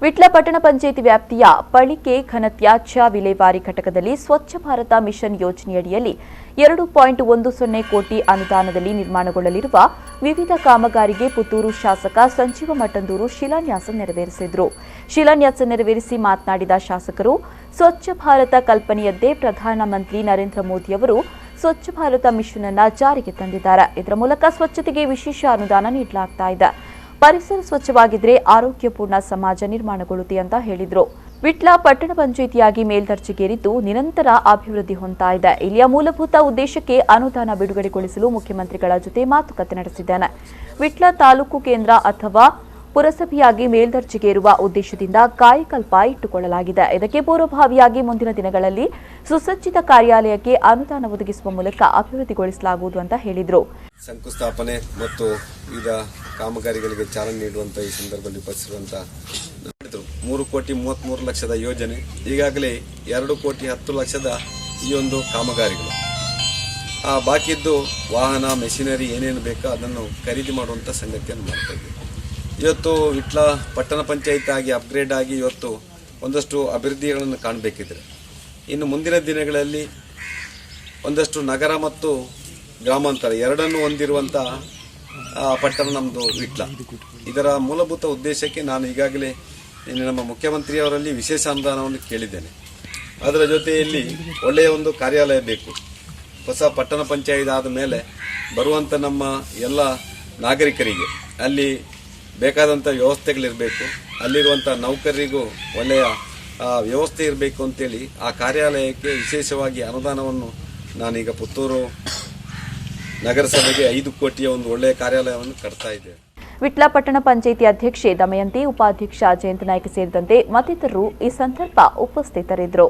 ವಿಟ್ಲ ಪಟ್ಟಣ ಪಂಚಾಯಿತಿ ವ್ಯಾಪ್ತಿಯ ಪಳಿಕೆ ಘನತ್ಯಾಜ್ಯ ವಿಲೇವಾರಿ ಘಟಕದಲ್ಲಿ ಸ್ವಚ್ಛ ಭಾರತ ಮಿಷನ್ ಯೋಜನೆಯಡಿಯಲ್ಲಿ 2.10 ಕೋಟಿ ಅನುದಾನದಲ್ಲಿ ನಿರ್ಮಾಣಗೊಳ್ಳಲಿರುವ ವಿವಿಧ ಕಾಮಗಾರಿಗೆ ಪುತ್ತೂರು ಶಾಸಕ ಸಂಜೀವ ಮಠಂದೂರು ಶಿಲಾನ್ಯಾಸ ನೆರವೇರಿಸಿದರು. ಶಿಲಾನ್ಯಾಸ ನೆರವೇರಿಸಿ ಮಾತನಾಡಿದ ಶಾಸಕರು, ಸ್ವಚ್ಛ ಭಾರತ ಕಲ್ಪನೆಯದ್ದೇ ಪ್ರಧಾನಮಂತ್ರಿ ನರೇಂದ್ರ ಮೋದಿ ಅವರು ಸ್ವಚ್ಛ ಭಾರತ ಮಿಷನ್ ಅನ್ನು ಜಾರಿಗೆ ತಂದಿದ್ದಾರೆ. ಇದರ ಮೂಲಕ ಸ್ವಚ್ಛತೆಗೆ ವಿಶೇಷ ಅನುದಾನ ನೀಡಲಾಗ್ತಾ ಇದೆ. ಪರಿಸರ ಸ್ವಚ್ಛವಾಗಿದ್ರೆ ಆರೋಗ್ಯಪೂರ್ಣ ಸಮಾಜ ನಿರ್ಮಾಣಗೊಳ್ಳುತ್ತೆ ಅಂತ ಹೇಳಿದರು. ವಿಟ್ಲ ಪಟ್ಟಣ ಪಂಚಾಯಿತಿಯಾಗಿ ಮೇಲ್ದರ್ಜೆಗೇರಿದ್ದು ನಿರಂತರ ಅಭಿವೃದ್ಧಿ ಹೊಂದ್ತಾ ಇದೆ. ಇಲ್ಲಿಯ ಮೂಲಭೂತ ಉದ್ದೇಶಕ್ಕೆ ಅನುದಾನ ಬಿಡುಗಡೆಗೊಳಿಸಲು ಮುಖ್ಯಮಂತ್ರಿಗಳ ಜೊತೆ ಮಾತುಕತೆ ನಡೆಸಿದ್ದೇನೆ. ವಿಟ್ಲ ತಾಲೂಕು ಕೇಂದ್ರ ಅಥವಾ ಪುರಸಭೆಯಾಗಿ ಮೇಲ್ದರ್ಜೆಗೇರುವ ಉದ್ದೇಶದಿಂದ ಕಾಯಕಲ್ಪ ಇಟ್ಟುಕೊಳ್ಳಲಾಗಿದೆ. ಇದಕ್ಕೆ ಪೂರ್ವಭಾವಿಯಾಗಿ ಮುಂದಿನ ದಿನಗಳಲ್ಲಿ ಸುಸಜ್ಜಿತ ಕಾರ್ಯಾಲಯಕ್ಕೆ ಅನುದಾನ ಒದಗಿಸುವ ಮೂಲಕ ಅಭಿವೃದ್ಧಿಗೊಳಿಸಲಾಗುವುದು ಅಂತ ಹೇಳಿದರು. ಶಂಕುಸ್ಥಾಪನೆ ಮತ್ತು ವಿವಿಧ ಕಾಮಗಾರಿಗಳಿಗೆ ಚಾಲನೆ ನೀಡುವಂತಹ ಈ ಸಂದರ್ಭದಲ್ಲಿ ಉಪಸ್ಥಿತಿರುವಂತಹ 3,33,00,000 ಯೋಜನೆ, ಈಗಾಗಲೇ 2,10,00,000 ಈ ಒಂದು ಕಾಮಗಾರಿಗಳು. ಬಾಕಿ ಇದ್ದು ವಾಹನ ಮೆಷಿನರಿ ಏನೇನು ಬೇಕೋ ಅದನ್ನು ಖರೀದಿ ಮಾಡುವಂಥ ಸಂಗತಿಯನ್ನು ಮಾಡ್ತಾ ಇದ್ದೀವಿ. ಇವತ್ತು ವಿಟ್ಲ ಪಟ್ಟಣ ಪಂಚಾಯತ್ ಆಗಿ ಅಪ್ಗ್ರೇಡ್ ಆಗಿ ಇವತ್ತು ಒಂದಷ್ಟು ಅಭಿವೃದ್ಧಿಗಳನ್ನು ಕಾಣಬೇಕಿದ್ರೆ, ಇನ್ನು ಮುಂದಿನ ದಿನಗಳಲ್ಲಿ ಒಂದಷ್ಟು ನಗರ ಮತ್ತು ಗ್ರಾಮಾಂತರ ಎರಡನ್ನೂ ಹೊಂದಿರುವಂಥ ಪಟ್ಟಣ ನಮ್ಮದು ವಿಟ್ಲ. ಇದರ ಮೂಲಭೂತ ಉದ್ದೇಶಕ್ಕೆ ನಾನು ಈಗಾಗಲೇ ನಮ್ಮ ಮುಖ್ಯಮಂತ್ರಿಯವರಲ್ಲಿ ವಿಶೇಷ ಅನುದಾನವನ್ನು ಕೇಳಿದ್ದೇನೆ. ಅದರ ಜೊತೆಯಲ್ಲಿ ಒಳ್ಳೆಯ ಒಂದು ಕಾರ್ಯಾಲಯ ಬೇಕು. ಹೊಸ ಪಟ್ಟಣ ಪಂಚಾಯತ್ ಆದ ಮೇಲೆ ಬರುವಂಥ ನಮ್ಮ ಎಲ್ಲ ನಾಗರಿಕರಿಗೆ ಅಲ್ಲಿ ಬೇಕಾದಂಥ ವ್ಯವಸ್ಥೆಗಳಿರಬೇಕು, ಅಲ್ಲಿರುವಂಥ ನೌಕರರಿಗೂ ಒಳ್ಳೆಯ ವ್ಯವಸ್ಥೆ ಇರಬೇಕು ಅಂತೇಳಿ ಆ ಕಾರ್ಯಾಲಯಕ್ಕೆ ವಿಶೇಷವಾಗಿ ಅನುದಾನವನ್ನು ನಾನೀಗ ಪುತ್ತೂರು ನಗರಸಭೆಗೆ 5 ಕೋಟಿಯ ಒಂದು ಒಳ್ಳೆಯ ಕಾರ್ಯಾಲಯವನ್ನು ಕಟ್ತಾ ಇದ್ದೇವೆ. ವಿಟ್ಲ ಪಟ್ಟಣ ಪಂಚಾಯಿತಿ ಅಧ್ಯಕ್ಷೆ ದಮಯಂತಿ, ಉಪಾಧ್ಯಕ್ಷ ಜಯಂತ ನಾಯ್ಕ ಸೇರಿದಂತೆ ಮತ್ತಿತರರು ಈ ಸಂದರ್ಭ ಉಪಸ್ಥಿತರಿದ್ದರು.